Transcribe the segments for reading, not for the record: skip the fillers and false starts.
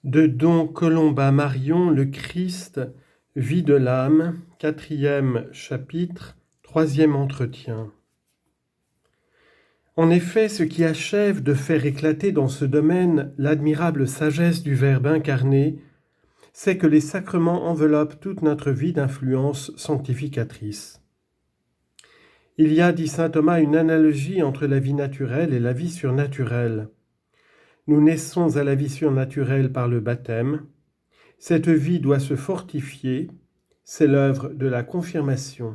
De Don Colomba Marion, le Christ, vie de l'âme, 4e chapitre, 3e entretien. En effet, ce qui achève de faire éclater dans ce domaine l'admirable sagesse du Verbe incarné, c'est que les sacrements enveloppent toute notre vie d'influence sanctificatrice. Il y a, dit saint Thomas, une analogie entre la vie naturelle et la vie surnaturelle. Nous naissons à la vie surnaturelle par le baptême. Cette vie doit se fortifier, c'est l'œuvre de la confirmation.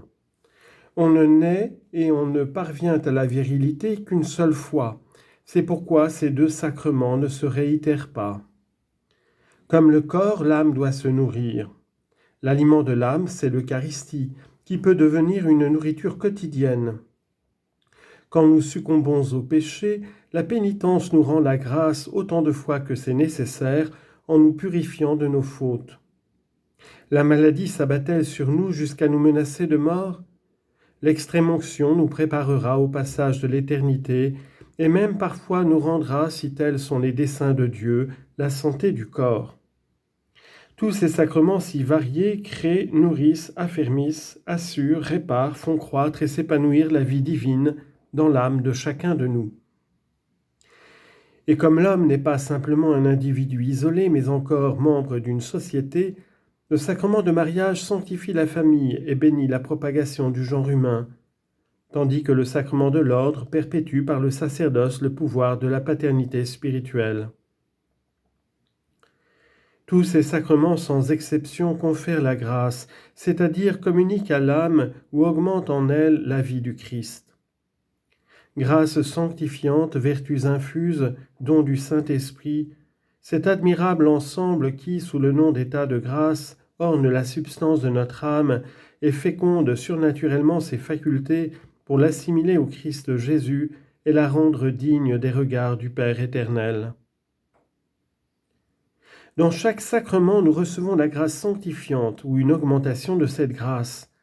On ne naît et on ne parvient à la virilité qu'une seule fois. C'est pourquoi ces deux sacrements ne se réitèrent pas. Comme le corps, l'âme doit se nourrir. L'aliment de l'âme, c'est l'Eucharistie, qui peut devenir une nourriture quotidienne. Quand nous succombons au péché, la pénitence nous rend la grâce autant de fois que c'est nécessaire en nous purifiant de nos fautes. La maladie s'abat-elle sur nous jusqu'à nous menacer de mort ? L'extrême onction nous préparera au passage de l'éternité et même parfois nous rendra, si tels sont les desseins de Dieu, la santé du corps. Tous ces sacrements si variés créent, nourrissent, affermissent, assurent, réparent, font croître et s'épanouir la vie divine dans l'âme de chacun de nous. Et comme l'homme n'est pas simplement un individu isolé, mais encore membre d'une société, le sacrement de mariage sanctifie la famille et bénit la propagation du genre humain, tandis que le sacrement de l'ordre perpétue par le sacerdoce le pouvoir de la paternité spirituelle. Tous ces sacrements sans exception confèrent la grâce, c'est-à-dire communiquent à l'âme ou augmentent en elle la vie du Christ. Grâce sanctifiante, vertus infuses, don du Saint-Esprit, cet admirable ensemble qui, sous le nom d'état de grâce, orne la substance de notre âme et féconde surnaturellement ses facultés pour l'assimiler au Christ Jésus et la rendre digne des regards du Père éternel. Dans chaque sacrement, nous recevons la grâce sanctifiante ou une augmentation de cette grâce.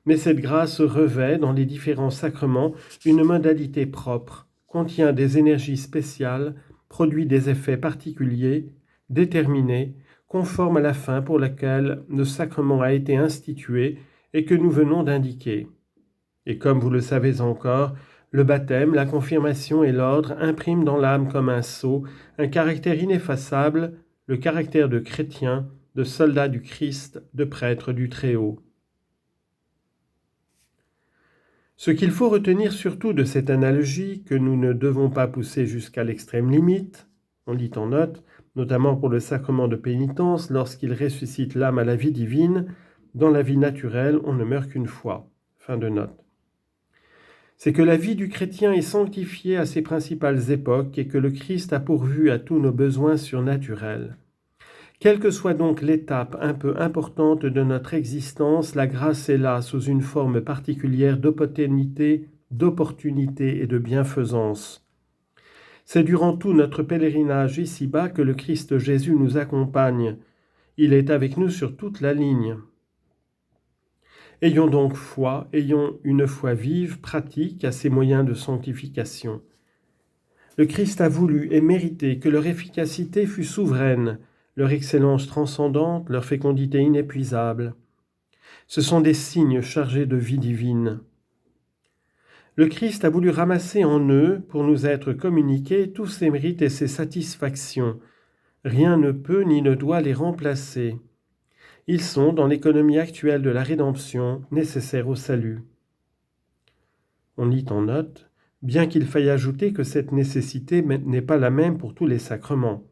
Mais cette grâce revêt, dans les différents sacrements, une modalité propre, contient des énergies spéciales, produit des effets particuliers, déterminés, conformes à la fin pour laquelle le sacrement a été institué et que nous venons d'indiquer. Et comme vous le savez encore, le baptême, la confirmation et l'ordre impriment dans l'âme comme un sceau un caractère ineffaçable, le caractère de chrétien, de soldat du Christ, de prêtre du Très-Haut. Ce qu'il faut retenir surtout de cette analogie, que nous ne devons pas pousser jusqu'à l'extrême limite, on lit en note, notamment pour le sacrement de pénitence, lorsqu'il ressuscite l'âme à la vie divine, dans la vie naturelle, on ne meurt qu'une fois. Fin de note. C'est que la vie du chrétien est sanctifiée à ses principales époques et que le Christ a pourvu à tous nos besoins surnaturels. Quelle que soit donc l'étape un peu importante de notre existence, la grâce est là sous une forme particulière d'opportunité et de bienfaisance. C'est durant tout notre pèlerinage ici-bas que le Christ Jésus nous accompagne. Il est avec nous sur toute la ligne. Ayons donc foi, ayons une foi vive, pratique à ces moyens de sanctification. Le Christ a voulu et mérité que leur efficacité fût souveraine, leur excellence transcendante, leur fécondité inépuisable. Ce sont des signes chargés de vie divine. Le Christ a voulu ramasser en eux, pour nous être communiqués, tous ses mérites et ses satisfactions. Rien ne peut ni ne doit les remplacer. Ils sont, dans l'économie actuelle de la rédemption, nécessaires au salut. On lit en note, bien qu'il faille ajouter que cette nécessité n'est pas la même pour tous les sacrements.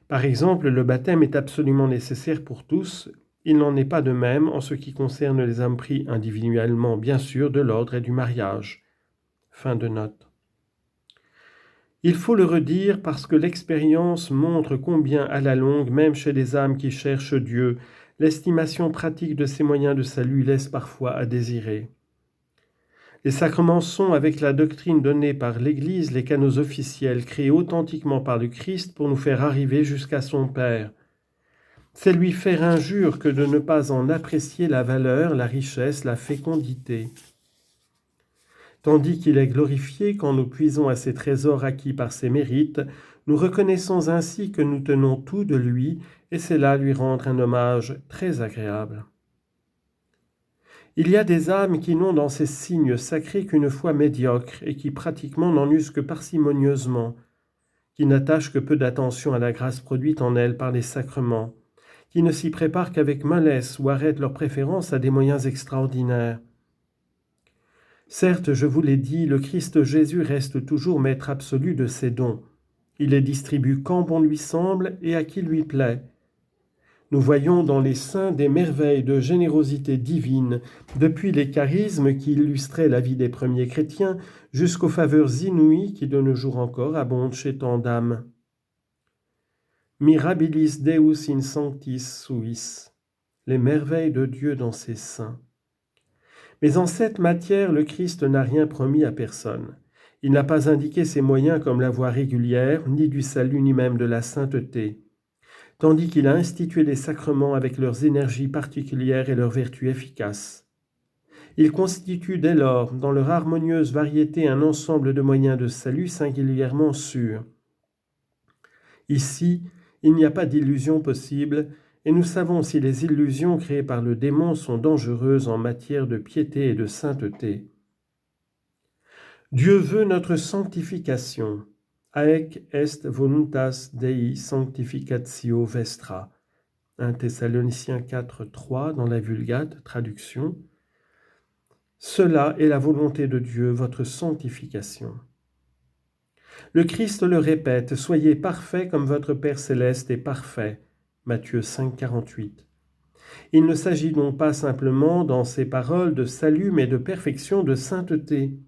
Par exemple, le baptême est absolument nécessaire pour tous. Il n'en est pas de même en ce qui concerne les âmes pris individuellement, bien sûr, de l'ordre et du mariage. Fin de note. Il faut le redire parce que l'expérience montre combien, à la longue, même chez les âmes qui cherchent Dieu, l'estimation pratique de ces moyens de salut laisse parfois à désirer. Les sacrements sont, avec la doctrine donnée par l'Église, les canaux officiels créés authentiquement par le Christ pour nous faire arriver jusqu'à son Père. C'est lui faire injure que de ne pas en apprécier la valeur, la richesse, la fécondité. Tandis qu'il est glorifié quand nous puisons à ces trésors acquis par ses mérites, Nous reconnaissons ainsi que nous tenons tout de lui, et c'est là lui rendre un hommage très agréable. Il y a des âmes qui n'ont dans ces signes sacrés qu'une foi médiocre et qui pratiquement n'en usent que parcimonieusement, qui n'attachent que peu d'attention à la grâce produite en elles par les sacrements, qui ne s'y préparent qu'avec mollesse ou arrêtent leur préférence à des moyens extraordinaires. Certes, je vous l'ai dit, le Christ Jésus reste toujours maître absolu de ses dons. Il les distribue quand bon lui semble et à qui lui plaît. Nous voyons dans les saints des merveilles de générosité divine, depuis les charismes qui illustraient la vie des premiers chrétiens jusqu'aux faveurs inouïes qui de nos jours encore abondent chez tant d'âmes. Mirabilis Deus in sanctis suis, les merveilles de Dieu dans ses saints. Mais en cette matière, le Christ n'a rien promis à personne. Il n'a pas indiqué ses moyens comme la voie régulière, ni du salut, ni même de la sainteté, tandis qu'il a institué les sacrements avec leurs énergies particulières et leurs vertus efficaces. Ils constituent dès lors, dans leur harmonieuse variété, un ensemble de moyens de salut singulièrement sûrs. Ici, il n'y a pas d'illusion possible, et nous savons si les illusions créées par le démon sont dangereuses en matière de piété et de sainteté. Dieu veut notre sanctification. Haec est voluntas Dei sanctificatio vestra. 1 Thessaloniciens 4, 3 dans la Vulgate, traduction. Cela est la volonté de Dieu, votre sanctification. Le Christ le répète, soyez parfaits comme votre Père céleste est parfait. Matthieu 5, 48. Il ne s'agit donc pas simplement dans ces paroles de salut, mais de perfection, de sainteté.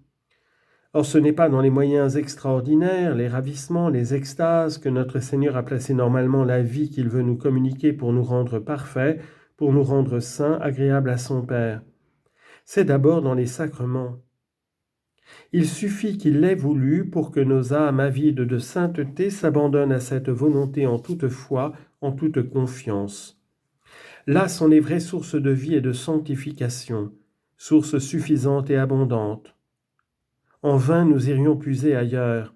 Or, ce n'est pas dans les moyens extraordinaires, les ravissements, les extases que notre Seigneur a placé normalement la vie qu'il veut nous communiquer pour nous rendre parfaits, pour nous rendre saints, agréables à son Père. C'est d'abord dans les sacrements. Il suffit qu'il l'ait voulu pour que nos âmes avides de sainteté s'abandonnent à cette volonté en toute foi, en toute confiance. Là sont les vraies sources de vie et de sanctification, sources suffisantes et abondantes. En vain nous irions puiser ailleurs.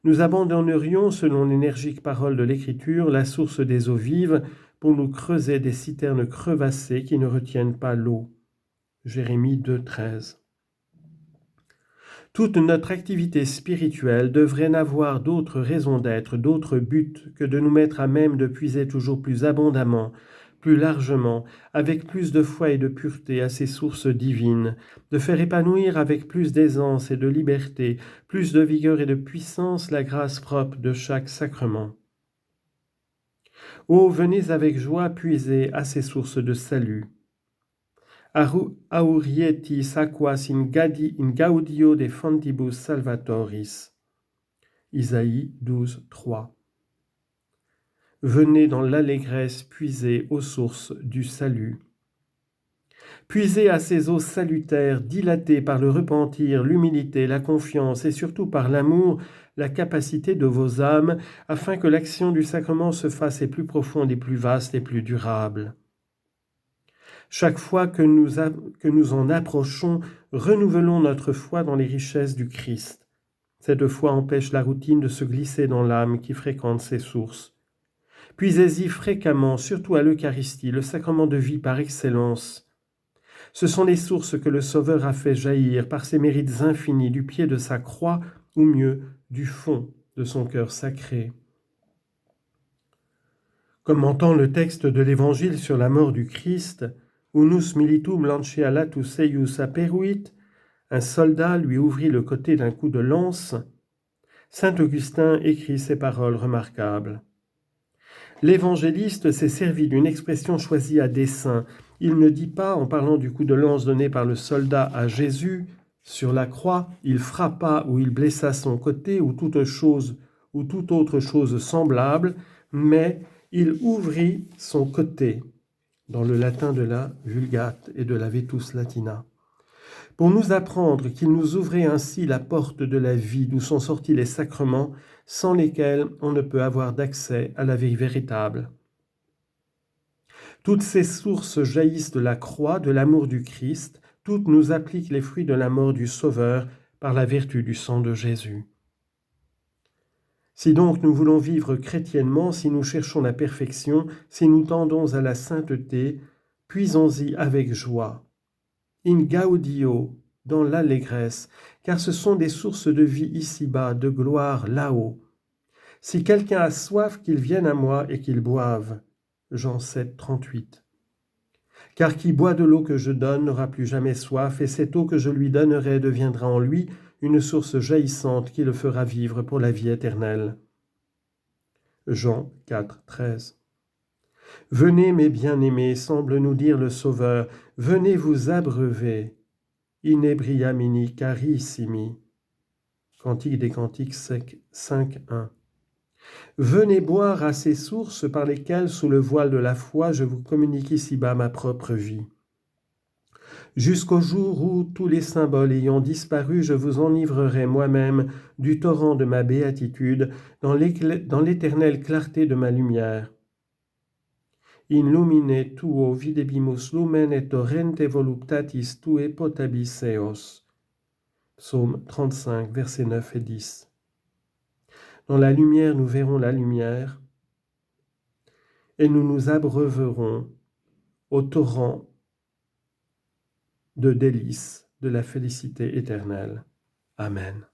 Nous abandonnerions, selon l'énergique parole de l'Écriture, la source des eaux vives pour nous creuser des citernes crevassées qui ne retiennent pas l'eau. Jérémie 2, 13. Toute notre activité spirituelle devrait n'avoir d'autre raison d'être, d'autre but que de nous mettre à même de puiser toujours plus abondamment, plus largement, avec plus de foi et de pureté à ces sources divines, de faire épanouir avec plus d'aisance et de liberté, plus de vigueur et de puissance la grâce propre de chaque sacrement. Ô, venez avec joie puiser à ces sources de salut. Aurietis aquas in gaudio de fontibus salvatoris. Isaïe 12, 3. Venez dans l'allégresse puiser aux sources du salut. Puisez à ces eaux salutaires, dilatées par le repentir, l'humilité, la confiance et surtout par l'amour, la capacité de vos âmes, afin que l'action du sacrement se fasse et plus profonde et plus vaste et plus durable. Chaque fois que nous en approchons, renouvelons notre foi dans les richesses du Christ. Cette foi empêche la routine de se glisser dans l'âme qui fréquente ses sources. Puisez-y fréquemment, surtout à l'Eucharistie, le sacrement de vie par excellence. Ce sont les sources que le Sauveur a fait jaillir par ses mérites infinis du pied de sa croix, ou mieux, du fond de son cœur sacré. Commentant le texte de l'Évangile sur la mort du Christ, Unus militum lancia latus eius aperuit, un soldat lui ouvrit le côté d'un coup de lance, saint Augustin écrit ces paroles remarquables. L'évangéliste s'est servi d'une expression choisie à dessein. Il ne dit pas, en parlant du coup de lance donné par le soldat à Jésus, sur la croix, il frappa ou il blessa son côté ou toute autre chose semblable, mais il ouvrit son côté, dans le latin de la Vulgate et de la Vetus Latina, pour nous apprendre qu'il nous ouvrait ainsi la porte de la vie d'où sont sortis les sacrements, sans lesquels on ne peut avoir d'accès à la vie véritable. Toutes ces sources jaillissent de la croix, de l'amour du Christ, toutes nous appliquent les fruits de la mort du Sauveur par la vertu du sang de Jésus. Si donc nous voulons vivre chrétiennement, si nous cherchons la perfection, si nous tendons à la sainteté, puisons-y avec joie. In gaudio, dans l'allégresse, car ce sont des sources de vie ici-bas, de gloire là-haut. Si quelqu'un a soif, qu'il vienne à moi et qu'il boive. Jean 7, 38. Car qui boit de l'eau que je donne n'aura plus jamais soif, et cette eau que je lui donnerai deviendra en lui une source jaillissante qui le fera vivre pour la vie éternelle. Jean 4, 13. Venez, mes bien-aimés, semble nous dire le Sauveur, venez vous abreuver. Inebriamini carissimi. Cantique des Cantiques 5, 1. Venez boire à ces sources par lesquelles, sous le voile de la foi, je vous communique ici-bas ma propre vie. Jusqu'au jour où, tous les symboles ayant disparu, je vous enivrerai moi-même du torrent de ma béatitude dans l'éternelle clarté de ma lumière. In lumine tuo videbimus lumen et torrente voluptatis tue potabis eos. Psaume 35, versets 9 et 10. Dans la lumière, nous verrons la lumière et nous nous abreuverons au torrent de délices de la félicité éternelle. Amen.